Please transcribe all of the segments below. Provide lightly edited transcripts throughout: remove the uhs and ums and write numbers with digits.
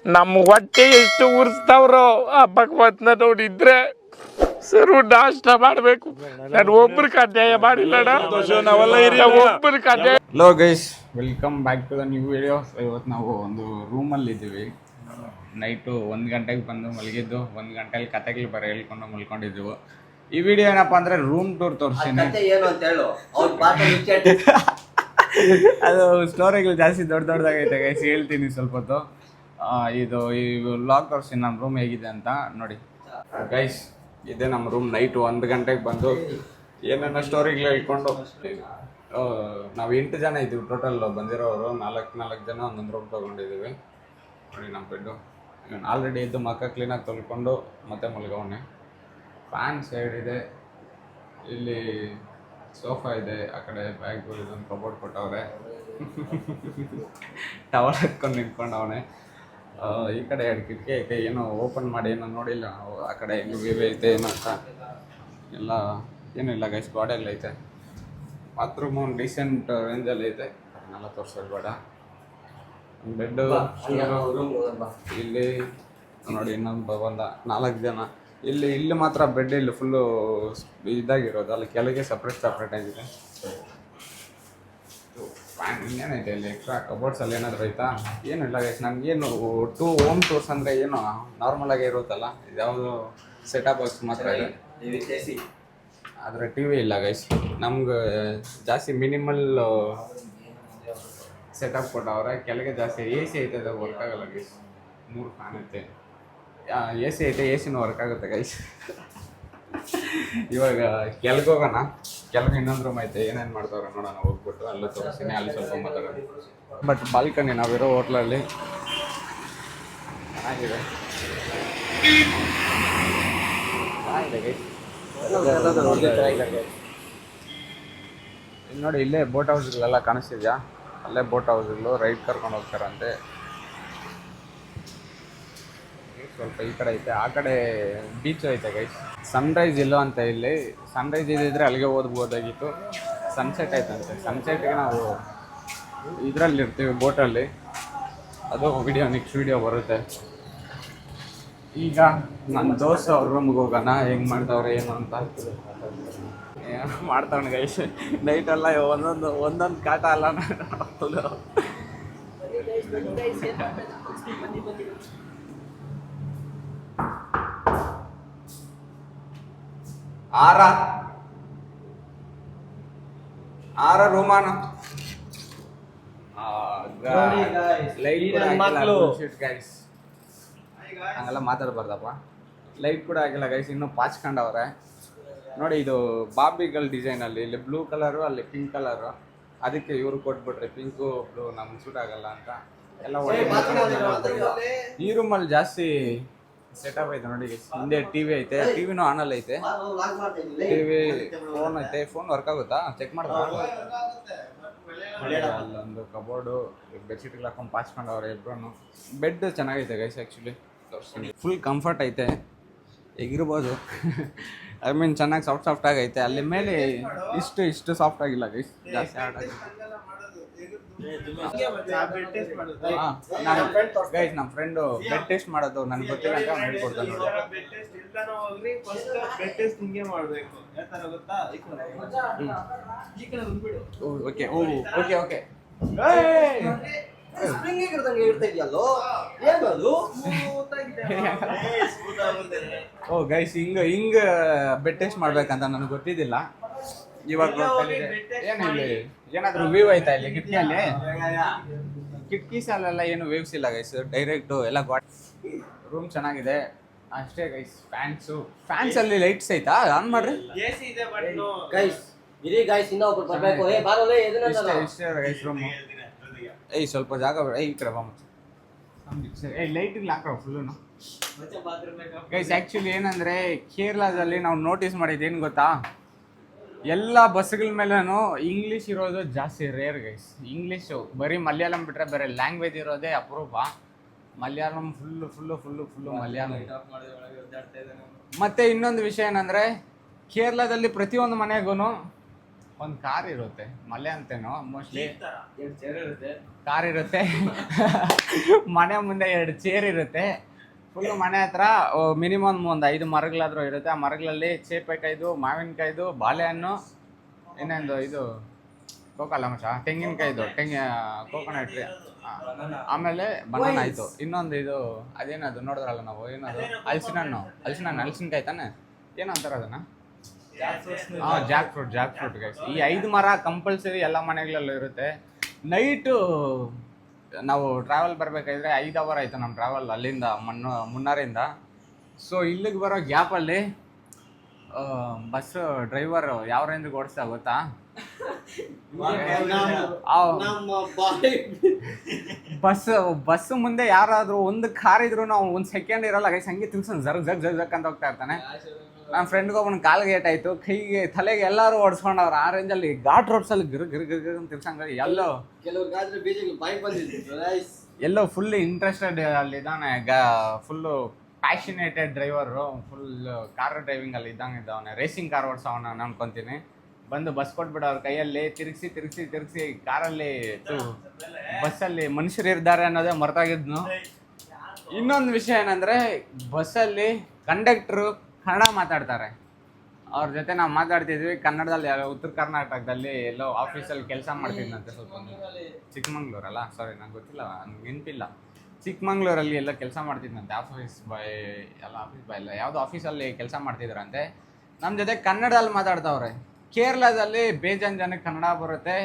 ನಮ್ಮ ಹೊಟ್ಟೆ ಎಷ್ಟು ಉರ್ಸ್ತಾವ್ರೋ ಆ ಭಗವಂತನ ನೋಡಿದ್ರೆ ಸರು ನಾಷ್ಟ ಮಾಡಬೇಕು. ನಾನು ಒಬ್ಬರಿಗೆ ಅನ್ಯಾಯ ಮಾಡಿಲ್ಲಣ್ಣ, ಒಬ್ಬರಿಗೆ ಅನ್ಯಾಯ. Hello guys, welcome back to the new video. ಇವತ್ತು ನಾವು ಒಂದು ರೂಮಲ್ಲಿ ಇದ್ದೀವಿ. ನೈಟು 1 ಗಂಟೆಗೆ ಬಂದು ಮಲಗಿದ್ದು, 1 ಗಂಟೆಲಿ ಕತೆಗಳು ಬರ ಹೇಳ್ಕೊಂಡು ಮಲ್ಕೊಂಡಿದ್ದೀವಿ. ಈ ವಿಡಿಯೋ ಏನಪ್ಪ ಅಂದರೆ ರೂಮ್ ಟೂರ್ ತೋರಿಸ್ತೀನಿ. ಅದು ಸ್ಟೋರಿಗಳು ಜಾಸ್ತಿ ದೊಡ್ಡದಾಗೈತೆ ಗೈಸ್, ಹೇಳ್ತೀನಿ ಸ್ವಲ್ಪ ಹೊತ್ತು. ಇದು ಈ ವ್ಲಾಗ್ ತೋರಿಸ್ತೀನಿ ನಮ್ಮ ರೂಮ್ ಹೇಗಿದೆ ಅಂತ ನೋಡಿ ಗೈಸ್. ಇದೇ ನಮ್ಮ ರೂಮ್. ನೈಟು 1 ಗಂಟೆಗೆ ಬಂದು ಏನೇನೋ ಸ್ಟೋರಿಗಳು ಹೇಳ್ಕೊಂಡು ನಾವು 8 ಜನ ಇದ್ದೀವಿ ಟೋಟಲ್. ಬಂದಿರೋರು 4 ಜನ ಒಂದೊಂದು ರೂಮ್ ತೊಗೊಂಡಿದ್ದೀವಿ. ನೋಡಿ ನಮ್ಮ ಬೆಡ್ಡು. ಆಲ್ರೆಡಿ ಇದ್ದು ಮಕ್ಕ ಕ್ಲೀನಾಗಿ ತೊಳ್ಕೊಂಡು ಮತ್ತೆ ಮಲ್ಗವನೆ. ಫ್ಯಾನ್ ಸೈಡ್ ಇದೆ, ಇಲ್ಲಿ ಸೋಫಾ ಇದೆ, ಆ ಕಡೆ ಬ್ಯಾಗ್ಗಳು ಇದೊಂದು ಕಬೋರ್ಡ್ ಕೊಟ್ಟವ್ರೆ. ಟವಲ್ ಹಾಕ್ಕೊಂಡು ನಿಂತ್ಕೊಂಡವನೆ. ಈ ಕಡೆ 2 ಕಿಟಕಿ ಐತೆ, ಏನೋ ಓಪನ್ ಮಾಡಿ ಏನೋ ನೋಡಿಲ್ಲ. ಆ ಕಡೆ ಹೆಂಗೆ ವ್ಯೂ ಐತೆ ಏನೋ ಅಂತ ಎಲ್ಲ ಏನೂ ಇಲ್ಲ ಗೈಸ್. ಗಾರ್ಡನ್ ಐತೆ. ಬಾತ್ರೂಮ್ ಒಂದು ಡೀಸೆಂಟ್ ರೇಂಜಲ್ಲಿ ಐತೆ, ಅದನ್ನೆಲ್ಲ ತೋರಿಸೋದು ಬೇಡ. ಬೆಡ್ಡು ಇಲ್ಲಿ ನೋಡಿ, ಇನ್ನೊಂದು ಬಂದ 4 ಜನ. ಇಲ್ಲಿ ಮಾತ್ರ ಬೆಡ್ ಇಲ್ಲಿ ಫುಲ್ಲು ಇದಾಗಿರೋದು, ಅಲ್ಲಿ ಕೆಳಗೆ ಸಪ್ರೇಟ್ ಆಗಿದೆ. ಇನ್ನೇನೈತೆ ಇಲ್ಲಿ ಎಕ್ಸ್ಟ್ರಾ ಕಬೋರ್ಡ್ಸಲ್ಲಿ ಏನಾದರೂ ಐತಾ? ಏನೂ ಇಲ್ಲ ಗೈಸ್. ನನಗೇನು ಹೋಮ್ ಟೂರ್ಸ್ ಅಂದರೆ ಏನು ನಾರ್ಮಲಾಗೇ ಇರುತ್ತಲ್ಲ, ಇದ್ಯಾವುದು ಸೆಟಪ್ ಬಾಕ್ಸ್ ಮಾತ್ರ ಇದೆ. ಆದರೆ ಟಿ ವಿ ಇಲ್ಲ ಗೈಸ್. ನಮ್ಗೆ ಜಾಸ್ತಿ ಮಿನಿಮಲ್ ಸೆಟಪ್ ಕೊಟ್ಟವ್ರೆ. ಕೆಳಗೆ ಜಾಸ್ತಿ ಎ ಸಿ ಐತೆ, ಅದು ವರ್ಕ್ ಆಗೋಲ್ಲ ಗೈಸ್. 3 ಫ್ಯಾನ್ ಐತೆ, ಎ ಸಿ ಐತೆ, ಎ ಸಿನೂ ವರ್ಕ್ ಆಗುತ್ತೆ ಗೈಸ್. ಇವಾಗ ಕೆಳಗೆ ಹೋಗೋಣ. ಕೆಳಗೆ ಇನ್ನೊಂದು ರೂಮ್ ಐತೆ, ಏನೇನು ಮಾಡ್ತಾವ್ರೆ ನೋಡೋಣ. ಹೋಗ್ಬಿಟ್ಟು ಅಲ್ಲೂ ತೋರಿಸ್ತೀನಿ, ಅಲ್ಲಿ ಸ್ವಲ್ಪ ಮಾತಾಡೋಣ. ಬಟ್ ಬಾಲ್ಕನಿ ನಾವಿರೋ ಹೋಟ್ಲಲ್ಲಿ ಚೆನ್ನಾಗಿದೆ ಗೈಸ್. ಇಲ್ಲಿ ನೋಡಿ, ಇಲ್ಲೇ ಬೋಟ್ ಹೌಸ್ಗಳೆಲ್ಲ ಕಾಣಿಸ್ತಿದ್ಯಾ? ಅಲ್ಲೇ ಬೋಟ್ ಹೌಸ್ಗಳು ರೈಡ್ ಕರ್ಕೊಂಡು ಹೋಗ್ತಾರಂತೆ. ಸ್ವಲ್ಪ ಈ ಕಡೆ ಐತೆ, ಆ ಕಡೆ ಬೀಚ್ ಐತೆ ಗೈಸ್. ಸನ್ರೈಸ್ ಇಲ್ಲ ಅಂತ ಇಲ್ಲಿ. ಸನ್ರೈಸ್ ಇದ್ದಿದ್ರೆ ಅಲ್ಲಿಗೆ ಓದ್ಬೋದಾಗಿತ್ತು. ಸನ್ಸೆಟ್ ಐತಂತೆ. ಸನ್ಸೆಟ್ಗೆ ನಾವು ಇದರಲ್ಲಿ ಇರ್ತೀವಿ, ಬೋಟಲ್ಲಿ. ಅದು ನೆಕ್ಸ್ಟ್ ವಿಡಿಯೋ ಬರುತ್ತೆ. ಈಗ ನನ್ನ ದೋಸ್ತ ಅವ್ರ ರೂಮ್ಗೆ ಹೋಗೋಣ. ಹೆಂಗೆ ಮಾಡ್ತಾವ್ರೆ ಏನು ಅಂತ ಮಾಡ್ತಾವಣ ಗೈಸ್. ನೈಟೆಲ್ಲ ಒಂದೊಂದು ಕಾಟ ಅಲ್ಲ. ಆರ ರೂಮಾನ ಹಂಗೆಲ್ಲ ಮಾತಾಡ್ಬಾರ್ದಪ್ಪ. ಲೈಟ್ ಕೂಡ ಆಗಿಲ್ಲ ಗೈಸ್, ಇನ್ನೂ ಪಾಚ್ಕೊಂಡವ್ರೆ. ನೋಡಿ, ಇದು ಬಾಬಿಗಳ ಡಿಸೈನಲ್ಲಿ. ಇಲ್ಲಿ ಬ್ಲೂ ಕಲರು, ಅಲ್ಲಿ ಪಿಂಕ್ ಕಲರು. ಅದಕ್ಕೆ ಇವ್ರು ಕೊಟ್ಬಿಟ್ರೆ ಪಿಂಕು ಬ್ಲೂ ನಮ್ಗೆ ಸೂಟ್ ಆಗಲ್ಲ ಅಂತ ಎಲ್ಲ ಒಳ್ಳೆ. ಈ ರೂಮಲ್ಲಿ ಜಾಸ್ತಿ ಸೆಟಪ್ ಐತೆ ನೋಡಿ. ಹಿಂದೆ ಟಿವಿ ಐತೆ, ಟಿವಿನೂ ಆನಲ್ಲಿ ಐತೆ. ಟಿವಿ, ಫೋನ್ ಐತೆ. ಫೋನ್ ವರ್ಕ್ ಆಗುತ್ತಾ ಚೆಕ್ ಮಾಡ್ತಾರೆ. ಅಲ್ಲೊಂದು ಕಬೋರ್ಡು, ಬೆಡ್ಶೀಟ್ಗಳು ಹಾಕೊಂಡು ಪಾಚ್ಕೊಂಡವ್ರೆ ಇಬ್ರು. ಬೆಡ್ ಚೆನ್ನಾಗೈತೆ ಗೈಸ್. ಆ್ಯಕ್ಚುಲಿ ತೋರಿಸ್ತೀನಿ. ಫುಲ್ ಕಂಫರ್ಟ್ ಐತೆ, ಹೇಗಿರ್ಬೋದು. ಐ ಮೀನ್ ಚೆನ್ನಾಗಿ ಸಾಫ್ಟ್ ಆಗೈತೆ. ಅಲ್ಲಿ ಮೇಲೆ ಇಷ್ಟು ಸಾಫ್ಟ್ ಆಗಿಲ್ಲ ಗೈಸ್, ಜಾಸ್ತಿ ಹಾರ್ಡ್ ಆಗಿದೆ. ಗೈಸ್, ನಮ್ಮ ಫ್ರೆಂಡು ಬೆಡ್ ಟೆಸ್ಟ್ ಮಾಡೋದು ನನಗೆ ಗೊತ್ತಿಲ್ಲ ಅಂತ ಹೇಳ್ಕೊಡ್ತಾನೆ ನೋಡಿ. Okay okay okay. Oh guys, ಹಿಂಗ ಬೆಡ್ ಟೆಸ್ಟ್ ಮಾಡ್ಬೇಕಂತ ನನಗೆ ಗೊತ್ತಿದ್ದಿಲ್ಲ. ಇವಾಗ ಏನಿಲ್ಲ, ಏನಾದರೂ ವ್ಯೂ ಐತಾ ಇಲ್ಲಿ ಕಿಟಕಿಯಲ್ಲಿ? ಕಿಟಕಿ ಸಾಲೆಲ್ಲ ಏನು ವೇವ್ಸ್ ಇಲ್ಲ ಗೈಸ್, ಡೈರೆಕ್ಟು ಎಲ್ಲ ರೂಮ್ ಚೆನ್ನಾಗಿದೆ ಅಷ್ಟೇ ಗೈಸ್. ಫ್ಯಾನ್ಸ್ ಅಲ್ಲಿ ಲೈಟ್ಸ್ ಐತಾ? ಆನ್ ಮಾಡ್ರಿ. ಇಷ್ಟೇ ಗೈಸ್ ರೂಮು. ಸ್ವಲ್ಪ ಜಾಗ ಈ ಕಡೆ ಬಾ. ಲೈಟಿಗೆ ಹಾಕ್ರ ಫುಲ್ಲು ಗೈಸ್. ಆ್ಯಕ್ಚುಲಿ ಏನಂದರೆ, ಕೇರಳದಲ್ಲಿ ನಾವು ನೋಟಿಸ್ ಮಾಡಿದ್ದು ಏನು ಗೊತ್ತಾ, ಎಲ್ಲ ಬಸ್ಗಳ ಮೇಲೂ ಇಂಗ್ಲೀಷ್ ಇರೋದು ಜಾಸ್ತಿ ರೇರ್ ಗೈಸ್. ಇಂಗ್ಲೀಷು ಬರೀ ಮಲಯಾಳಂ ಬಿಟ್ಟರೆ ಬೇರೆ ಲ್ಯಾಂಗ್ವೇಜ್ ಇರೋದೇ ಅಪರೂಪ. ಮಲಯಾಳಂ ಫುಲ್ಲು ಮಲಯಾಳಂ. ಮತ್ತು ಇನ್ನೊಂದು ವಿಷಯ ಏನಂದರೆ, ಕೇರಳದಲ್ಲಿ ಪ್ರತಿಯೊಂದು ಮನೆಗೂ ಒಂದು ಕಾರ್ ಇರುತ್ತೆ, ಮಲೆ ಅಂತೇನೋ ಮೋಸ್ಟ್ಲಿ. ಕಾರ್ ಇರುತ್ತೆ, ಮನೆ ಮುಂದೆ 2 ಚೇರ್ ಇರುತ್ತೆ, ಫುಲ್ಲು ಮನೆ ಹತ್ರ ಮಿನಿಮಮ್ ಒಂದು 5 ಮರಗಳಾದ್ರೂ ಇರುತ್ತೆ. ಆ ಮರಗಳಲ್ಲಿ ಚೇಪೆಕಾಯ್ದು, ಮಾವಿನಕಾಯ್ದು, ಬಾಳೆಹಣ್ಣು, ಇನ್ನೊಂದು ಇದು ಕೋಕಲ್ಲ ಮಚ, ತೆಂಗಿನಕಾಯ್ದು, ಕೋಕೋನಟ್ ಟ್ರೀ, ಆಮೇಲೆ ಬನಾನ ಆಯಿತು. ಇನ್ನೊಂದು ಇದು ಅದೇನದು ನೋಡಿದ್ರಲ್ಲ ನಾವು, ಏನದು ಹಲಸಿನಕಾಯಿ ತಾನೆ, ಏನು ಅಂತಾರೆ ಅದನ್ನು? Jack fruit guys. ಈ 5 ಮರ ಕಂಪಲ್ಸರಿ ಎಲ್ಲ ಮನೆಗಳಲ್ಲೂ ಇರುತ್ತೆ. ನೈಟು ನಾವು ಟ್ರಾವೆಲ್ ಬರಬೇಕಾದ್ರೆ 5 ಅವರ್ ಆಯಿತು ನಮ್ಮ ಟ್ರಾವೆಲ್ ಅಲ್ಲಿಂದ ಮುನ್ನಾರಿಂದ. ಸೊ ಇಲ್ಲಿಗೆ ಬರೋ ಗ್ಯಾಪಲ್ಲಿ ಬಸ್ ಡ್ರೈವರ್ ಯಾವ ರೇಂಜ್ಗೆ ಓಡಿಸ್ತಾ ಗೊತ್ತಾ? ಬಸ್ ಮುಂದೆ ಯಾರಾದರೂ ಒಂದು ಕಾರ್ ಇದ್ರು ನಾವು 1 ಸೆಕೆಂಡ್ ಇರಲ್ಲ ಗೈಸ್, ಹಂಗೆ ತಿಳ್ಸೋಣ ಜಗ್ ಅಂತ ಹೋಗ್ತಾ ಇರ್ತಾನೆ. ನನ್ನ ಫ್ರೆಂಡ್ಗೆ ಒಬ್ಬನ ಕಾಲಿಗೆ ಏಟಾಯ್ತು, ಕೈಗೆ ತಲೆಗೆ ಎಲ್ಲರೂ ಓಡಿಸ್ಕೊಂಡವ್ರು. ಆ ರೇಂಜಲ್ಲಿ ಘಾಟ್ ರೋಡ್ಸಲ್ಲಿ ಗಿರ್ ಅಂತ ತಿರ್ಸಂಗ ಎಲ್ಲೋ ಫುಲ್ ಇಂಟ್ರೆಸ್ಟೆಡ್ ಅಲ್ಲಿದ್ದಾನೆ, full passionated driver, full car driving ಅಲ್ಲಿ ಇದ್ದಾನೆ, ರೇಸಿಂಗ್ ಕಾರ್ ಓಡಿಸೋಣ ಅನ್ಕೊಂತೀನಿ. ಬಂದು ಬಸ್ ಕೊಟ್ಬಿಟ್ಟು ಅವ್ರ ಕೈಯಲ್ಲಿ ತಿರುಗಿಸಿ ಕಾರಲ್ಲಿ ಬಸ್ಸಲ್ಲಿ ಮನುಷ್ಯರು ಇರ್ತಾರೆ ಅನ್ನೋದೇ ಮರ್ತಾಗಿದ್ನು. ಇನ್ನೊಂದು ವಿಷಯ ಏನಂದರೆ, ಬಸ್ಸಲ್ಲಿ ಕಂಡಕ್ಟ್ರು ಕನ್ನಡ ಮಾತಾಡ್ತಾರೆ. ಅವ್ರ ಜೊತೆ ನಾವು ಮಾತಾಡ್ತಿದ್ವಿ ಕನ್ನಡದಲ್ಲಿ. ಉತ್ತರ ಕರ್ನಾಟಕದಲ್ಲಿ ಎಲ್ಲೋ ಆಫೀಸಲ್ಲಿ ಕೆಲಸ ಮಾಡ್ತಿದ್ದಂತೆ, ಸ್ವಲ್ಪ ಚಿಕ್ಕಮಂಗ್ಳೂರಲ್ಲ, ಸಾರಿ ನಂಗೆ ಗೊತ್ತಿಲ್ಲ, ನನಗೆ ನೆನಪಿಲ್ಲ, ಚಿಕ್ಕಮಂಗ್ಳೂರಲ್ಲಿ ಎಲ್ಲ ಕೆಲಸ ಮಾಡ್ತಿದ್ದಂತೆ, ಆಫೀಸ್ ಬಾಯ್ ಇಲ್ಲ, ಯಾವುದೋ ಆಫೀಸಲ್ಲಿ ಕೆಲಸ ಮಾಡ್ತಿದ್ರಂತೆ. ನಮ್ಮ ಜೊತೆ ಕನ್ನಡದಲ್ಲಿ ಮಾತಾಡ್ತಾವ್ರೆ. ಕೇರಳದಲ್ಲಿ ಬೇಜಾನ್ ಜನಕ್ಕೆ ಕನ್ನಡ ಬರುತ್ತೆ.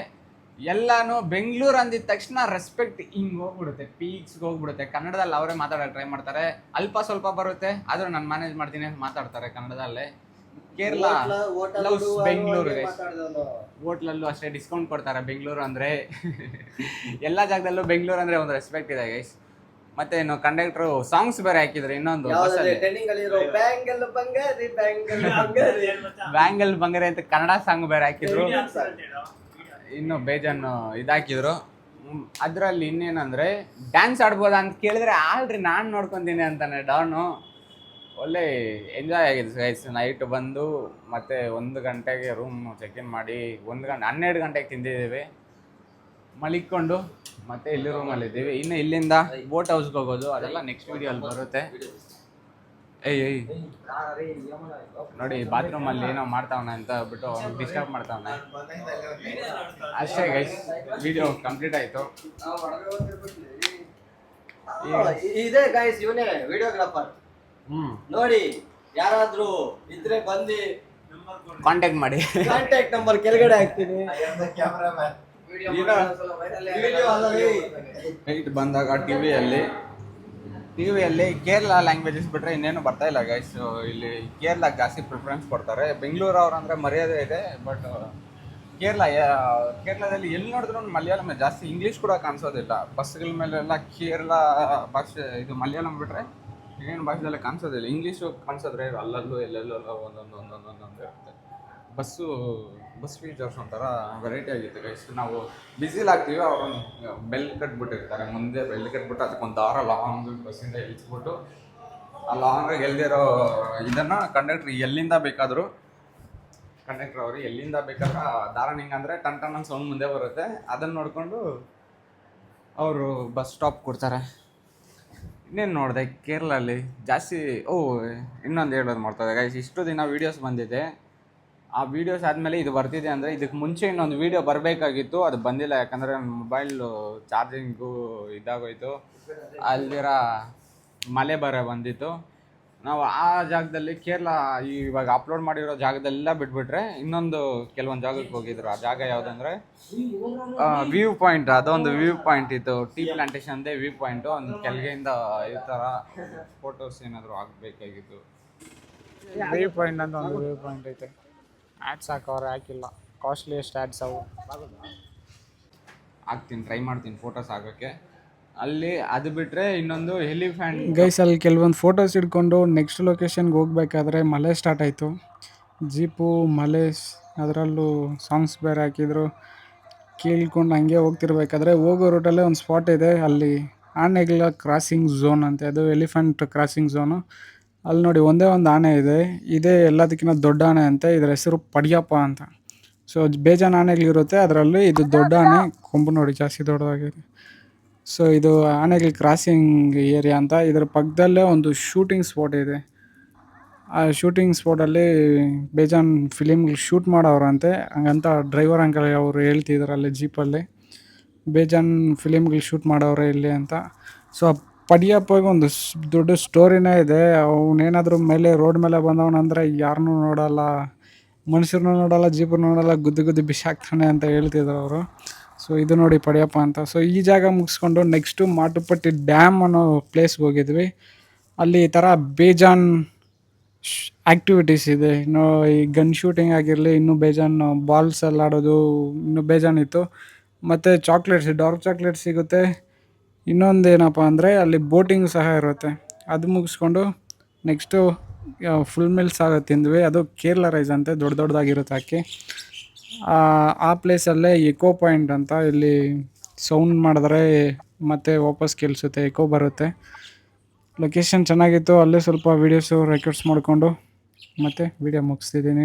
ಎಲ್ಲಾನು ಬೆಂಗಳೂರು ಅಂದಿದ ತಕ್ಷಣ ರೆಸ್ಪೆಕ್ಟ್ ಹಿಂಗೆ ಹೋಗ್ಬಿಡುತ್ತೆ, ಪೀಕ್ಸ್ಗೆ ಹೋಗ್ಬಿಡುತ್ತೆ. ಕನ್ನಡದಲ್ಲಿ ಅವರೇ ಮಾತಾಡೋಕೆ ಟ್ರೈ ಮಾಡ್ತಾರೆ. ಅಲ್ಪ ಸ್ವಲ್ಪ ಬರುತ್ತೆ, ಆದರೂ ನಾನು ಮ್ಯಾನೇಜ್ ಮಾಡ್ತೀನಿ ಅಂತ ಮಾತಾಡ್ತಾರೆ ಕನ್ನಡದಲ್ಲೇ. ಕೇರಳ ಬೆಂಗಳೂರು ಹೋಟ್ಲಲ್ಲೂ ಅಷ್ಟೇ ಡಿಸ್ಕೌಂಟ್ ಕೊಡ್ತಾರೆ. ಬೆಂಗಳೂರು ಅಂದರೆ ಎಲ್ಲ ಜಾಗದಲ್ಲೂ ಬೆಂಗಳೂರು ಅಂದರೆ ಒಂದು ರೆಸ್ಪೆಕ್ಟ್ ಇದೆ ಗೈಸ್. ಮತ್ತೆ ಇನ್ನು ಕಂಡಕ್ಟ್ರು ಸಾಂಗ್ಸ್ ಬೇರೆ ಹಾಕಿದ್ರು. ಇನ್ನೊಂದು ಬ್ಯಾಂಗಲ್ ಬಂಗಾರೆ ಅಂತ ಕನ್ನಡ ಸಾಂಗ್ ಬೇರೆ ಹಾಕಿದ್ರು. ಇನ್ನು ಬೇಜಾನು ಇದಾಕಿದ್ರು. ಅದರಲ್ಲಿ ಇನ್ನೇನಂದ್ರೆ ಡ್ಯಾನ್ಸ್ ಆಡ್ಬೋದಾ ಅಂತ ಕೇಳಿದ್ರೆ ಆಲ್ರಿ ನಾನು ನೋಡ್ಕೊತೀನಿ ಅಂತಾನೆ ಡಾನು. ಒಳ್ಳೆ ಎಂಜಾಯ್ ಆಗಿದೆ ಗೈಸ್. ನೈಟ್ ಬಂದು ಮತ್ತೆ 1 ಗಂಟೆಗೆ ರೂಮ್ ಚೆಕ್ ಇನ್ ಮಾಡಿ 12 ಗಂಟೆಗೆ ತಿಂದಿದ್ದೀವಿ. ಮಲಿಕೊಂಡು ಮತ್ತೆ ಇಲ್ಲಿ ರೂಮಲ್ಲಿ ಇದ್ದೀವಿ. ಇನ್ನು ಇಲ್ಲಿಂದ ಬೋಟ್ ಹೌಸ್ಗೆ ಹೋಗೋದು, ಅದೆಲ್ಲ ನೆಕ್ಸ್ಟ್ ವಿಡಿಯೋಲ್ಲಿ ಬರುತ್ತೆ. ಏಯ್ ನೋಡಿ ಬಾತ್ರೂಮಲ್ಲಿ ಏನೋ ಮಾಡ್ತಾವನೆ ಅಂತ ಬಿಟ್ಟು ಡಿಸ್ಟರ್ಬ್ ಮಾಡ್ತಾವನೆ ಅಷ್ಟೇ ಗೈಸ್. ವಿಡಿಯೋ ಕಂಪ್ಲೀಟ್ ಆಯಿತು. ಇದೇ ಗೈಸ್, ಇವನೇ ವಿಡಿಯೋಗ್ರಾಫರ್. ನೋಡಿ ಯಾರಾದ್ರೂ ಇದ್ರೆ ಬಂದು ಕಾಂಟ್ಯಾಕ್ಟ್ ಮಾಡಿ. ಕಾಂಟ್ಯಾಕ್ಟ್ ನಂಬರ್ ಕೆಳಗಡೆ ಹಾಕ್ತೀನಿ. ನೈಟ್ ಬಂದಾಗ ಟಿವಿಯಲ್ಲಿ ಕೇರಳ ಲ್ಯಾಂಗ್ವೇಜಸ್ ಬಿಟ್ಟರೆ ಇನ್ನೇನು ಬರ್ತಾ ಇಲ್ಲ ಗೈಸ್. ಇಲ್ಲಿ ಜಾಸ್ತಿ ಪ್ರಿಫರೆನ್ಸ್ ಕೊಡ್ತಾರೆ. ಬೆಂಗಳೂರು ಅವ್ರು ಅಂದರೆ ಮರ್ಯಾದೆ ಇದೆ, ಬಟ್ ಕೇರಳದಲ್ಲಿ ಎಲ್ಲಿ ನೋಡಿದ್ರು ಮಲಯಾಳಂ ಜಾಸ್ತಿ. ಇಂಗ್ಲೀಷ್ ಕೂಡ ಕಾಣಿಸೋದಿಲ್ಲ ಬಸ್ಗಳ ಮೇಲೆಲ್ಲ. ಕೇರಳ ಭಾಷೆ ಇದು ಮಲಯಾಳಂ ಬಿಟ್ಟರೆ ಇನ್ನೇನು ಭಾಷೆದಲ್ಲೇ ಕಾಣಿಸೋದಿಲ್ಲ. ಇಂಗ್ಲೀಷು ಕಾಣಿಸೋದ್ರೆ ಅಲ್ಲಲ್ಲೂ ಎಲ್ಲೆಲ್ಲೋ ಒಂದೊಂದು ಇರುತ್ತೆ. ಬಸ್ ಫೀಚರ್ಸ್ ಒಂಥರ ವೆರೈಟಿ ಆಗಿತ್ತು ಗೈಸ್. ನಾವು ಬಿಸಿಲ್ ಆಗ್ತೀವಿ, ಅವ್ರೊಂದು ಬೆಲ್ ಕಟ್ಬಿಟ್ಟಿರ್ತಾರೆ ಮುಂದೆ. ಬೆಲ್ ಕಟ್ಬಿಟ್ಟು ಅದಕ್ಕೊಂದು ದಾರ ಲಾಂಗ್ ಬಸ್ಸಿಂದ ಇಳಿಸ್ಬಿಟ್ಟು ಆ ಲಾಂಗಾಗಿ ಎಲ್ದಿರೋ ಇದನ್ನು ಕಂಡಕ್ಟ್ರ್ ಅವರು ಎಲ್ಲಿಂದ ಬೇಕಾದ್ರೆ ದಾರ ಹಿಂಗಂದರೆ ಟನ್ ಟನ್ ಸೌಂಡ್ ಮುಂದೆ ಬರುತ್ತೆ. ಅದನ್ನು ನೋಡಿಕೊಂಡು ಅವರು ಬಸ್ ಸ್ಟಾಪ್ ಕೊಡ್ತಾರೆ. ಇನ್ನೇನು ನೋಡಿದೆ ಕೇರಳಲ್ಲಿ ಜಾಸ್ತಿ. ಇನ್ನೊಂದು ಹೇಳೋದು ಮಾಡ್ತಾರೆ ಗೈಸ್. ಇಷ್ಟು ದಿನ ವೀಡಿಯೋಸ್ ಬಂದಿದೆ. ಆ ವೀಡಿಯೋಸ್ ಆದಮೇಲೆ ಇದು ಬರ್ತಿದೆ ಅಂದರೆ ಇದಕ್ಕೆ ಮುಂಚೆ ಇನ್ನೊಂದು ವೀಡಿಯೋ ಬರಬೇಕಾಗಿತ್ತು, ಅದು ಬಂದಿಲ್ಲ. ಯಾಕಂದರೆ ನನ್ನ ಮೊಬೈಲು ಚಾರ್ಜಿಂಗು ಇದಾಗೋಯ್ತು. ಅಲ್ದಿರ ಮಳೆ ಬರ ಬಂದಿತ್ತು. ನಾವು ಆ ಜಾಗದಲ್ಲಿ ಕೇರಳ ಇವಾಗ ಅಪ್ಲೋಡ್ ಮಾಡಿರೋ ಜಾಗದಲ್ಲೆಲ್ಲ ಬಿಟ್ಬಿಟ್ರೆ ಇನ್ನೊಂದು ಕೆಲವೊಂದು ಜಾಗಕ್ಕೆ ಹೋಗಿದ್ರು. ಆ ಜಾಗ ಯಾವುದಂದ್ರೆ ವ್ಯೂ ಪಾಯಿಂಟ್. ಅದೊಂದು ವ್ಯೂ ಪಾಯಿಂಟ್ ಇತ್ತು, ಟೀ ಪ್ಲಾಂಟೇಶನ್ದೇ ವ್ಯೂ ಪಾಯಿಂಟು. ಒಂದು ಕೆಳಗೆಯಿಂದ ಈ ಥರ ಫೋಟೋಸ್ ಏನಾದರೂ ಆಗಬೇಕಾಗಿತ್ತು. ವ್ಯೂ ಪಾಯಿಂಟ್ ಅಂತ ಒಂದು ವ್ಯೂ ಪಾಯಿಂಟ್ ಐತೆ. ಆ್ಯಡ್ಸ್ ಹಾಕೋರು ಹಾಕಿಲ್ಲ, ಕಾಸ್ಟ್ಲಿಯೆಸ್ಟ್ ಆ್ಯಡ್ಸ್ ಅವು. ಹಾಕ್ತೀನಿ, ಟ್ರೈ ಮಾಡ್ತೀನಿ ಫೋಟೋಸ್ ಹಾಕೋಕ್ಕೆ. ಅಲ್ಲಿ ಅದು ಬಿಟ್ಟರೆ ಇನ್ನೊಂದು ಎಲಿಫೆಂಟ್ ಗೈಸ್. ಅಲ್ಲಿ ಕೆಲವೊಂದು ಫೋಟೋಸ್ ಹಿಡ್ಕೊಂಡು ನೆಕ್ಸ್ಟ್ ಲೊಕೇಶನ್ಗೆ ಹೋಗ್ಬೇಕಾದ್ರೆ ಮಳೆ ಸ್ಟಾರ್ಟ್ ಆಯಿತು. ಜೀಪು ಮಳೆ, ಅದರಲ್ಲೂ ಸಾಂಗ್ಸ್ ಬೇರೆ ಹಾಕಿದ್ರು. ಕೇಳ್ಕೊಂಡು ಹಂಗೆ ಹೋಗ್ತಿರ್ಬೇಕಾದ್ರೆ ಹೋಗೋ ರೂಟಲ್ಲೇ ಒಂದು ಸ್ಪಾಟ್ ಇದೆ. ಅಲ್ಲಿ ಆನೆಗಳ ಕ್ರಾಸಿಂಗ್ ಝೋನ್ ಅಂತ, ಅದು ಎಲಿಫೆಂಟ್ ಕ್ರಾಸಿಂಗ್ ಝೋನು. ಅಲ್ಲಿ ನೋಡಿ ಒಂದೇ ಒಂದು ಆನೆ ಇದೆ. ಇದೇ ಎಲ್ಲದಕ್ಕಿಂತ ದೊಡ್ಡ ಆನೆ ಅಂತೆ. ಇದರ ಹೆಸರು ಪಡಿಯಪ್ಪ ಅಂತ. ಸೊ ಬೇಜಾನ್ ಆನೆಗಳಿರುತ್ತೆ, ಅದರಲ್ಲಿ ಇದು ದೊಡ್ಡ ಆನೆ, ಕೊಂಬು ನೋಡಿ ಜಾಸ್ತಿ ದೊಡ್ಡದಾಗಿದೆ. ಸೊ ಇದು ಆನೆಗಳ ಕ್ರಾಸಿಂಗ್ ಏರಿಯಾ ಅಂತ. ಇದರ ಪಕ್ಕದಲ್ಲೇ ಒಂದು ಶೂಟಿಂಗ್ ಸ್ಪಾಟ್ ಇದೆ. ಆ ಶೂಟಿಂಗ್ ಸ್ಪಾಟಲ್ಲಿ ಬೇಜಾನ್ ಫಿಲಿಮ್ಗಳು ಶೂಟ್ ಮಾಡೋರಂತೆ, ಹಂಗಂತ ಡ್ರೈವರ್ ಅಂಕಲ್ ಅವರು ಹೇಳ್ತಿದ್ರು ಅಲ್ಲಿ ಜೀಪಲ್ಲಿ. ಬೇಜಾನ್ ಫಿಲಿಮ್ಗಳು ಶೂಟ್ ಮಾಡೋರೆ ಇಲ್ಲಿ ಅಂತ. ಸೊ ಆ ಪಡಿಯಪ್ಪಗೆ ಒಂದು ದೊಡ್ಡ ಸ್ಟೋರಿನೇ ಇದೆ. ಅವನೇನಾದರೂ ಮೇಲೆ ರೋಡ್ ಮೇಲೆ ಬಂದವನಂದರೆ ಯಾರನ್ನೂ ನೋಡಲ್ಲ, ಮನುಷ್ಯರನ್ನೂ ನೋಡಲ್ಲ, ಜೀಪನ್ನು ನೋಡಲ್ಲ, ಗುದ್ದಿ ಬಿಸಾಕ್ತಾನೆ ಅಂತ ಹೇಳ್ತಿದ್ರು ಅವರು. ಸೊ ಇದು ನೋಡಿ ಪಡಿಯಪ್ಪ ಅಂತ. ಸೊ ಈ ಜಾಗ ಮುಗಿಸ್ಕೊಂಡು ನೆಕ್ಸ್ಟು ಮಾಟುಪಟ್ಟಿ ಡ್ಯಾಮ್ ಅನ್ನೋ ಪ್ಲೇಸ್ಗೆ ಹೋಗಿದ್ವಿ. ಅಲ್ಲಿ ಈ ಥರ ಬೇಜಾನ್ ಆ್ಯಕ್ಟಿವಿಟೀಸ್ ಇದೆ. ಇನ್ನು ಈ ಗನ್ ಶೂಟಿಂಗ್ ಆಗಿರಲಿ, ಇನ್ನೂ ಬೇಜಾನ್ ಬಾಲ್ಸ್ ಎಲ್ಲ ಆಡೋದು ಇನ್ನೂ ಬೇಜಾನ್ ಇತ್ತು. ಮತ್ತು ಚಾಕ್ಲೇಟ್ಸ್, ಡಾರ್ಕ್ ಚಾಕ್ಲೇಟ್ಸ್ ಸಿಗುತ್ತೆ. ಇನ್ನೊಂದು ಏನಪ್ಪ ಅಂದರೆ ಅಲ್ಲಿ ಬೋಟಿಂಗ್ ಸಹ ಇರುತ್ತೆ. ಅದು ಮುಗಿಸ್ಕೊಂಡು ನೆಕ್ಸ್ಟು ಫುಲ್ ಮಿಲ್ಸ್ ಆಗ ತಿಂದ್ವಿ. ಅದು ಕೇರಳ ರೈಸ್ ಅಂತೆ, ದೊಡ್ಡದಾಗಿರುತ್ತೆ ಅಕ್ಕಿ. ಆ ಪ್ಲೇಸಲ್ಲೇ ಎಕೋ ಪಾಯಿಂಟ್ ಅಂತ, ಇಲ್ಲಿ ಸೌಂಡ್ ಮಾಡಿದ್ರೆ ಮತ್ತೆ ವಾಪಸ್ ಕೇಳಿಸುತ್ತೆ, ಎಕೋ ಬರುತ್ತೆ. ಲೊಕೇಶನ್ ಚೆನ್ನಾಗಿತ್ತು. ಅಲ್ಲೇ ಸ್ವಲ್ಪ ವೀಡಿಯೋಸು ರೆಕಾರ್ಡ್ಸ್ ಮಾಡಿಕೊಂಡು ಮತ್ತೆ ವೀಡಿಯೋ ಮುಗಿಸ್ತಿದ್ದೀನಿ.